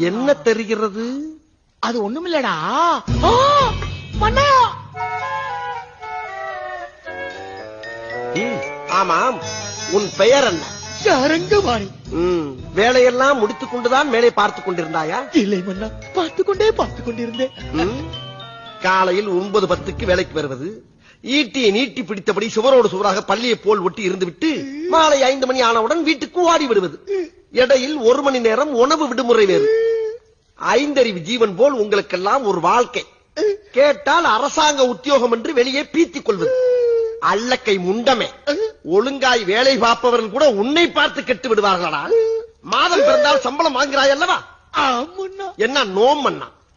என்ன தெரிகிறது? அது ஒண்ணுமில்லடா. மன்னா. ஆமாம், உன் பெயர் என்ன? சாரங்கபாணி. வேலையெல்லாம் முடித்துக் கொண்டுதான் வேலை பார்த்துக் கொண்டிருந்தாயா? இல்லை மன்னா, பார்த்துக் கொண்டிருந்தேன். காலையில் 9:10 வேலைக்கு வருவது, ஈட்டியை நீட்டி பிடித்தபடி சுவரோடு சுவராக பள்ளியை போல் ஒட்டி இருந்துவிட்டு மாலை 5 மணி ஆனவுடன் வீட்டுக்கு ஓடி விடுவது. இடையில் 1 மணி நேரம் உணவு விடுமுறை வேறு. 5 அறிவு ஜீவன் போல் உங்களுக்கெல்லாம் ஒரு வாழ்க்கை. கேட்டால் அரசாங்க உத்தியோகம் என்று வெளியே பீத்திக் கொள்வது. அல்லக்கை முண்டமே, ஒழுங்காய் வேலை பார்ப்பவர்கள் கூட உன்னை பார்த்து கெட்டு விடுவார்களா? மாதம் பிறந்தால் சம்பளம் வாங்குகிறாய் அல்லவா? என்ன நோம் மன்னா?